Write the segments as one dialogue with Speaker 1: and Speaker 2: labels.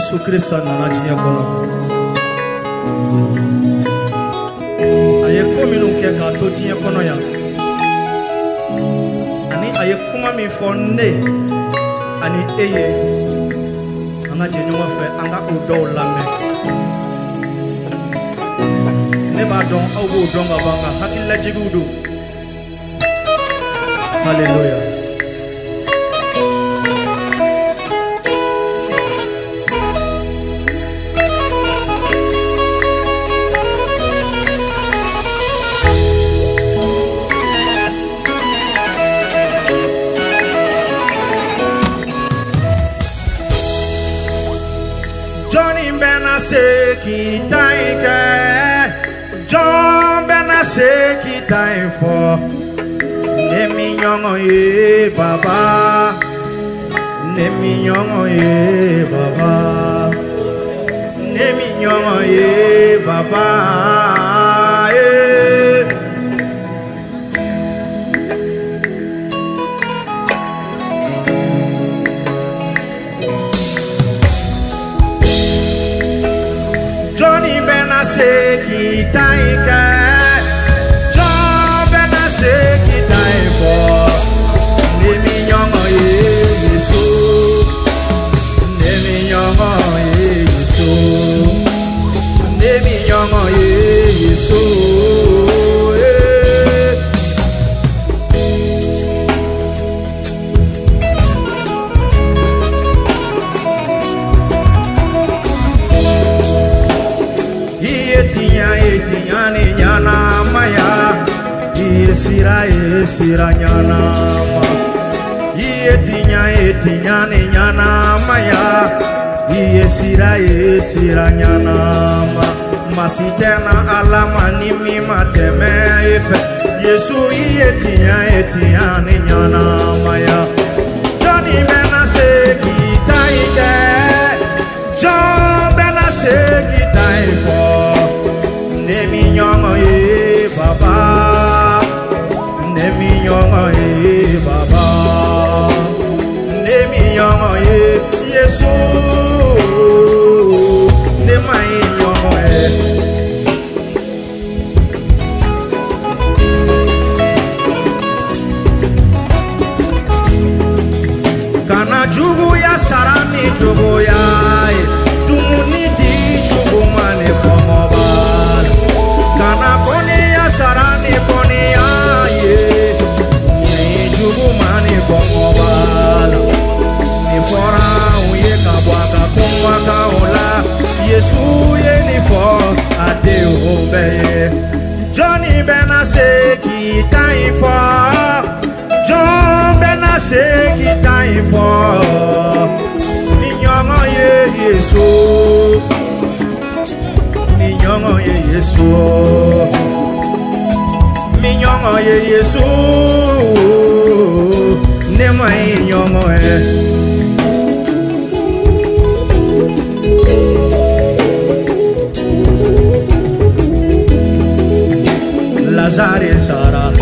Speaker 1: Yesu Kristo na najiye kono. Aye komi no ke ka to tiye kono ya. Ani aye kuma mi fonne. Ani eye. Anga je nyoma fe anga odo lame. Ne ba don ogo donga banga hakilla jigudu. Hallelujah. Johnny Benaseki Taike, John Benaseki Taike for Nemi Nyongo ye Baba, Nemi Nyongo ye Baba, Nemi Nyongo ye Baba. Johnny Benaseki Taika, John Benaseki Taika, Nemi Nyongo ye Yesu, Nemi Nyongo ye Yesu, Nemi Nyongo ye Yesu. Etinya ni nyana maya, sira nyana ma. Etinya ni nyana maya, sira nyana ma. Masitena alama ni mi mateme efe. Yesu etinya ni nyana maya. Johnny Benaseki Taike, John Benaseki Taike. Nemi Nyongo ye Baba, Nemi Nyongo ye Baba, Nemi Nyongo ye Yesu, Nemi Nyongo ye. Kana jugu ya sarani jugu ya, tumuni di jugu mane pomoba. Kana koni ya sarani koni ya ye, ni jugu mani kongobala. Ni fora uye kabwaka kumwaka ola, Yesu ye ni for ade obeye. Johnny Benaseki Taifo, John Benaseki Taifo, ni nyongo ye Yesu. Minyongo ye Yesu, minyongo ye Yesu, nema inyongo ye. Lazare Sara,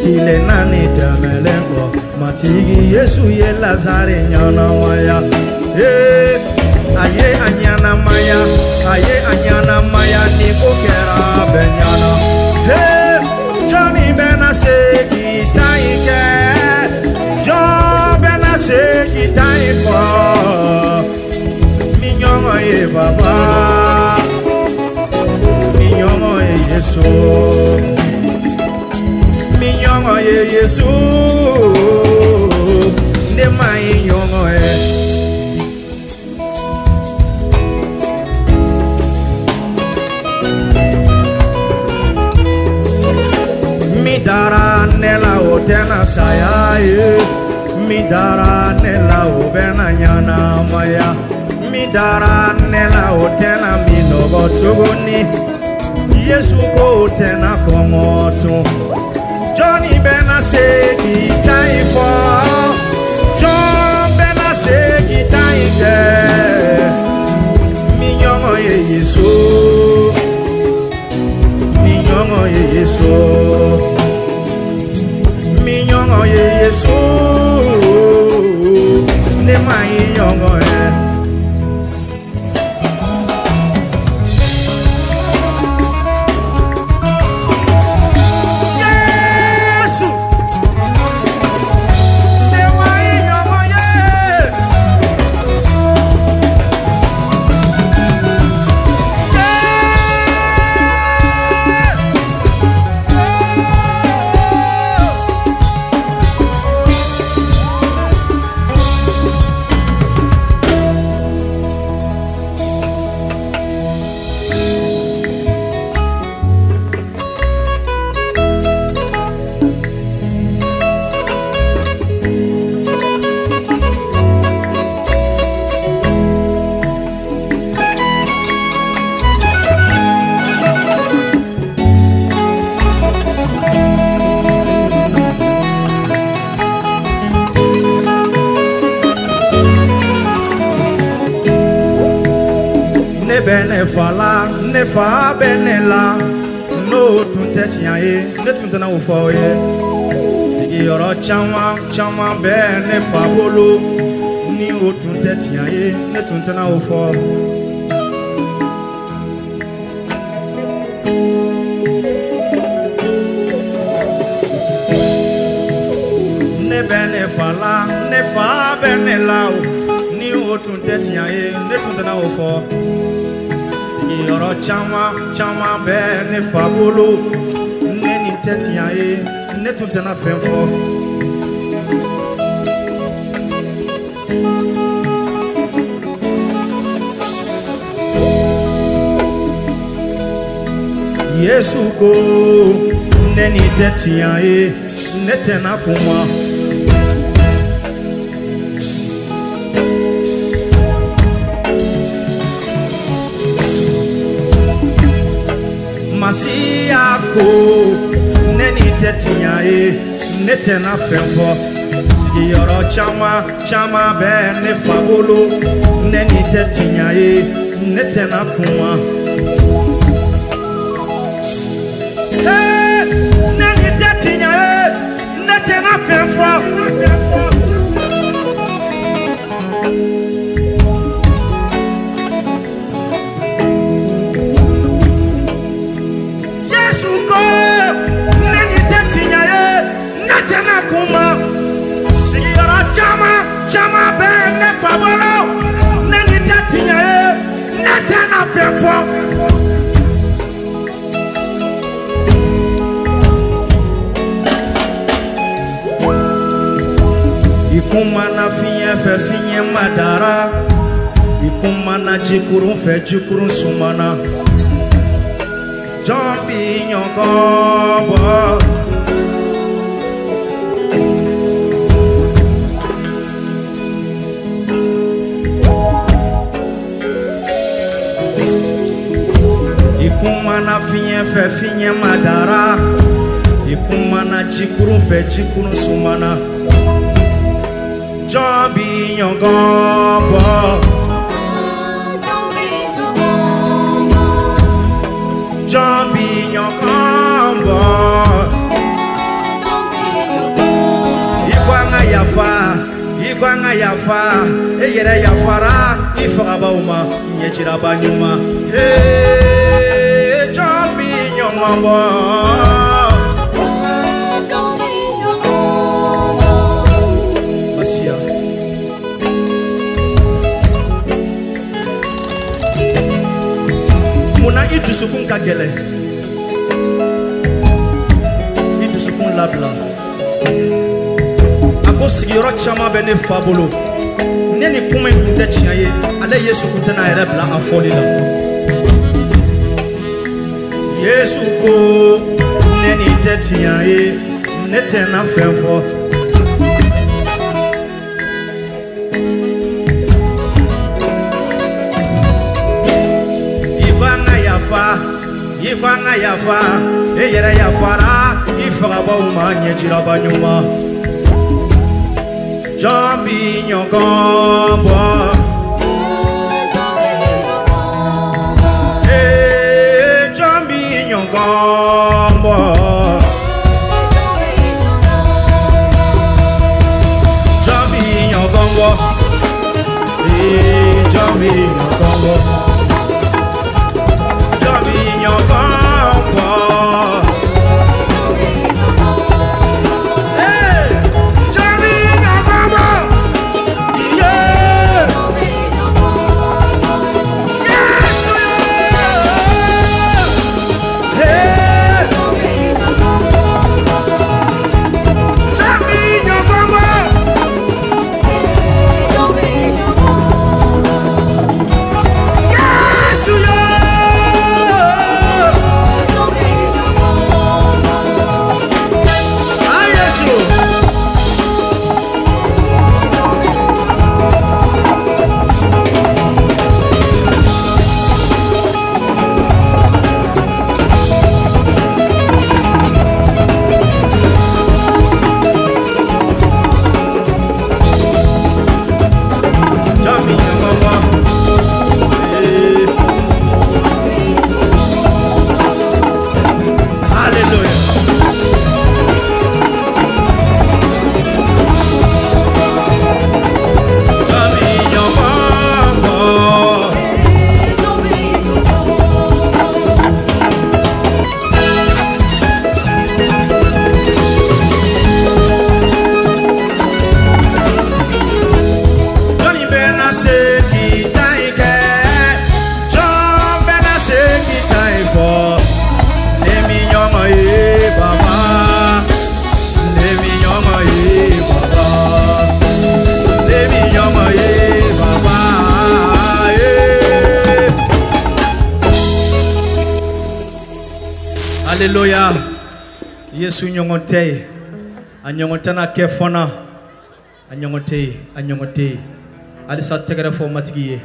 Speaker 1: tile nani temelengo, matigi Yesu ye Lazare nyana maya. Aye anyana maya, aye anyana maya ni kokera benyana. Hey, Johnny Benaseki Taike, John Benaseki Taike. Minyongo ye Baba, minyongo ye Yesu, minyongo ye Yesu, nema inyongo ye. Midara nela otena sayaye, midara nela obena nyana maya, midara nela otena minogo tugoni, Yesu ko otena komoto. Johnny Benaseki Taifo, John Benaseki Taike, minyongo ye Yesu, minyongo ye Yesu. Minyongo ye Yesu, ne mai nyongo ye. fala ne fa benela no tunte tiaye ne tunte na ufoye sigi yoro chama chama be ne fa bolo ni o tunte tiaye ne tunte na ufo ne bene fala ne fa benela ni o tunte tiaye ne tunte na ufo Yoro chama chama be ne fabolo ne ni tetia e ne tuntena femfo Yesu ko ne ni tetia e ne tena kuma Masiako neni tetia e netena femfo sigi yoro chama chama be ne fabolo neni tetia e netena kuma neni tetia e netena femfo Chama be ne fabolo neni tatinya e natana femfo ikuma na fiye fe fiye madara ikuma na jikuru fe jikuru sumana jambi nyokobo Ikumana fiye fe fiye madara Ikumana jikuru fe jikuru sumana Jambi nyongombo Jambi nyongombo Ikwanga yafa Eyere yafara Ifagaba uma Nyechira banyuma Masia Muna idusukun kagele idusukun labla Ako sigiro chama bene fabolo Neni kuma kunte chiaye ale Yesu kunte na erebla afolila Yesu ko neni tetia e netena femfo Ikwanga yafa eyere yafara ifagaba uma nyejira banyuma Jambi nyongombo Gombo Jambi nyongombo Jambi nyongombo Jambi nyongombo Jambi nyongombo yeah Yes Hey Alléluia. Yesu nyongote. Anyongotana kefona. Anyongote. Alisa tegere fo matigiye.